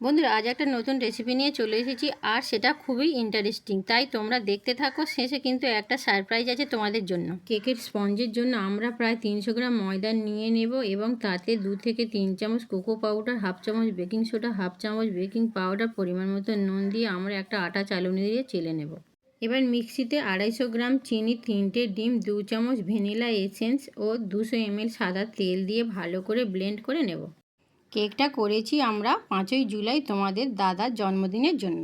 বন্ধুরা, আজ একটা নতুন রেসিপি নিয়ে চলে এসেছি, আর সেটা খুবই ইন্টারেস্টিং। তাই তোমরা দেখতে থাকো, শেষে কিন্তু একটা সারপ্রাইজ আছে তোমাদের জন্য। কেকের স্পঞ্জের জন্য আমরা প্রায় 300 গ্রাম ময়দা নিয়ে নেব এবং তাতে 2 থেকে 3 চামচ কোকো পাউডার, হাফ চামচ বেকিং সোডা, হাফ চামচ বেকিং পাউডার, পরিমাণ মতো নুন দিয়ে আমরা একটা আটা চালুনি দিয়ে চেলে নেব। এবার মিক্সিতে 250 গ্রাম চিনি, 3টে ডিম, 2 চামচ ভ্যানিলা এসেন্স ও 200 ml সাদা তেল দিয়ে ভালো করে ব্লেন্ড করে নেব। কেকটা করেছি আমরা 5ই জুলাই তোমাদের দাদার জন্মদিনের জন্য।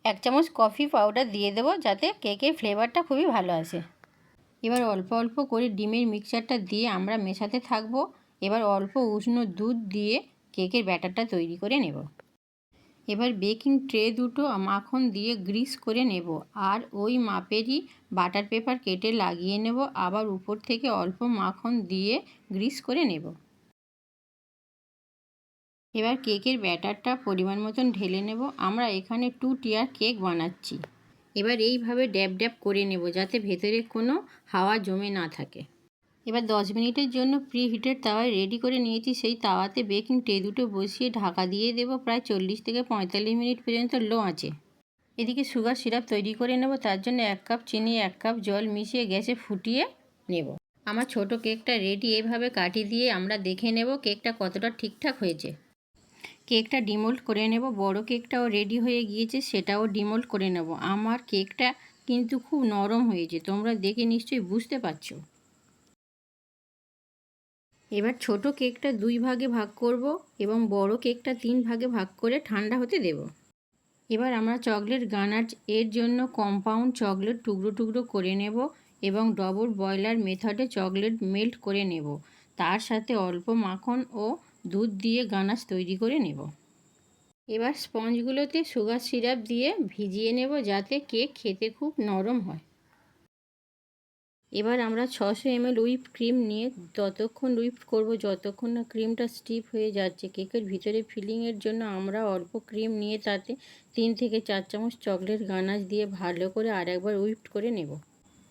1 চামচ কফি পাউডার দিয়ে দেবো যাতে কেকের ফ্লেভারটা খুবই ভালো আসে। এবার অল্প অল্প করে ডিমের মিক্সচারটা দিয়ে আমরা মেশাতে থাকবো। এবার অল্প উষ্ণ দুধ দিয়ে কেকের ব্যাটারটা তৈরি করে নেব। এবার বেকিং ট্রে দুটো মাখন দিয়ে গ্রিস করে নেব, আর ওই মাপেরই বাটার পেপার কেটে লাগিয়ে নেব। আবার উপর থেকে অল্প মাখন দিয়ে গ্রিস করে নেব। এবার কেকের ব্যাটারটা পরিমাণ মতন ঢেলে নেব। আমরা এখানে 2 টিয়ার কেক বানাচ্ছি। এবার এইভাবে ড্যাব ড্যাব করে নেব যাতে ভেতরে কোনো হাওয়া জমে না থাকে। এবার 10 মিনিটের জন্য প্রি হিটেড তাওয়ায় রেডি করে নিয়েছি। সেই তাওয়াতে বেকিং ট্রে দুটো বসিয়ে ঢাকা দিয়ে দেবো প্রায় 40 থেকে 45 মিনিট পর্যন্ত লো আঁচে। এদিকে সুগার সিরাপ তৈরি করে নেব। তার জন্য 1 কাপ চিনি, 1 কাপ জল মিশিয়ে গ্যাসে ফুটিয়ে নেব। আমার ছোট কেকটা রেডি। এইভাবে কাঠি দিয়ে আমরা দেখে নেব কেকটা কতটা ঠিকঠাক হয়েছে। কেকটা ডিমোল্ড করে নেব। বড় কেকটাও রেডি হয়ে গিয়েছে, সেটাও ডিমোল্ড করে নেব। আমার কেকটা কিন্তু খুব নরম হয়েছে, তোমরা দেখে নিশ্চয়ই বুঝতে পারছো। এবার ছোট কেকটা 2 ভাগে ভাগ করব এবং বড় কেকটা 3 ভাগে ভাগ করে ঠান্ডা হতে দেব। এবার আমরা চকলেট গানাশ এর জন্য কম্পাউন্ড চকলেট টুকরো টুকরো করে নেব এবং ডবল বয়লার মেথডে চকলেট মেল্ট করে নেব। তার সাথে অল্প মাখন ও দুধ দিয়ে গানাশ তৈরি করে নেব। এবার স্পঞ্জগুলোতে সুগার সিরাপ দিয়ে ভিজিয়ে নেব যাতে কেক খেতে খুব নরম হয়। এবার আমরা 600 ml হুইপ ক্রিম নিয়ে ততক্ষণ হুইপ করব যতক্ষণ না ক্রিমটা স্টিফ হয়ে যাচ্ছে। কেকের ভিতরে ফিলিংয়ের জন্য আমরা অল্প ক্রিম নিয়ে তাতে 3 থেকে 4 চামচ চকলেট গানাশ দিয়ে ভালো করে আরেকবার হুইপ করে নেব।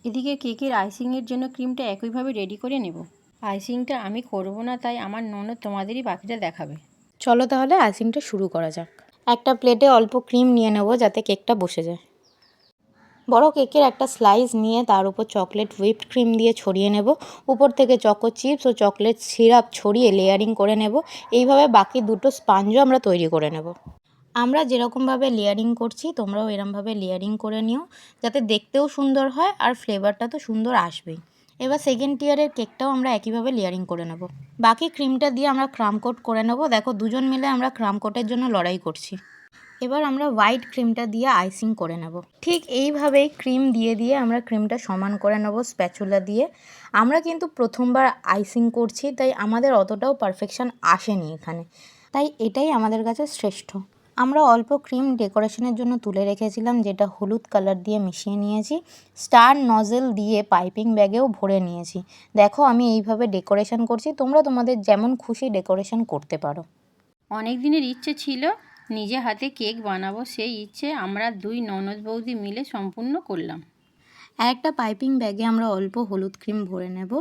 এদিকে কেকের আইসিংয়ের জন্য ক্রিমটা একইভাবে রেডি করে নেব। আইসিংটা আমি করব না, তাই আমার ননদ তোমাদেরই বাকিটা দেখাবে। চলো তাহলে আইসিংটা শুরু করা যাক। একটা প্লেটে অল্প ক্রিম নিয়ে নেব যাতে কেকটা বসে যায়। বড় কেকের একটা স্লাইস নিয়ে তার উপর চকলেট হুইপড ক্রিম দিয়ে ছড়িয়ে নেব। উপর থেকে চকো চিপস ও চকলেট সিরাপ ছড়িয়ে লেয়ারিং করে নেব। এইভাবে বাকি দুটো স্পঞ্জও আমরা তৈরি করে নেব। আমরা যেরকমভাবে লেয়ারিং করছি তোমরাও এরকমভাবে লেয়ারিং করে নিও যাতে দেখতেও সুন্দর হয় আর ফ্লেভারটা তো সুন্দর আসবেই। এবার সেকেন্ড টিয়ারের কেকটাও আমরা একইভাবে লেয়ারিং করে নেব। বাকি ক্রিমটা দিয়ে আমরা ক্রাম কোট করে নেব। দেখো দুজন মিলে আমরা ক্রাম কোটের জন্য লড়াই করছি। এবার আমরা হোয়াইট ক্রিমটা দিয়ে আইসিং করে নেব। ঠিক এইভাবেই ক্রিম দিয়ে দিয়ে আমরা ক্রিমটা সমান করে নেব স্প্যাচুলা দিয়ে। আমরা কিন্তু প্রথমবার আইসিং করছি, তাই আমাদের অতটাও পারফেকশন আসেনি এখানে, তাই এটাই আমাদের কাছে শ্রেষ্ঠ। আমরা অল্প ক্রিম ডেকোরেশনের জন্য তুলে রেখেছিলাম, যেটা হলুদ কালার দিয়ে মিশিয়ে নিয়েছি। স্টার নজেল দিয়ে পাইপিং ব্যাগেও ভরে নিয়েছি। দেখো আমি এইভাবে ডেকোরেশন করছি, তোমরা তোমাদের যেমন খুশি ডেকোরেশন করতে পারো। অনেক দিনের ইচ্ছে ছিল নিজে হাতে কেক বানাবো, সেই ইচ্ছে আমরা 2 ননদ বৌদি মিলে সম্পূর্ণ করলাম। একটা পাইপিং ব্যাগে আমরা অল্প হলুদ ক্রিম ভরে নেব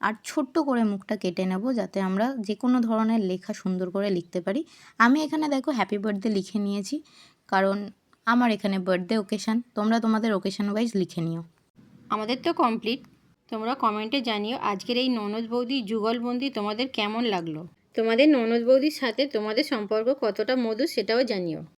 আর ছোট্ট করে মুখটা কেটে নেব যাতে আমরা যে কোনো ধরনের লেখা সুন্দর করে লিখতে পারি। আমি এখানে দেখো হ্যাপি বার্থডে লিখে নিয়েছি, কারণ আমার এখানে বার্থডে ওকেশান। তোমরা তোমাদের ওকেশান ওয়াইজ লিখে নিও। আমাদের তো কমপ্লিট। তোমরা কমেন্টে জানিও আজকের এই ননদ বৌদি যুগলবন্দি তোমাদের কেমন লাগলো। তোমাদের ননদ বৌদির সাথে তোমাদের সম্পর্ক কতটা মধুর সেটাও জানিও।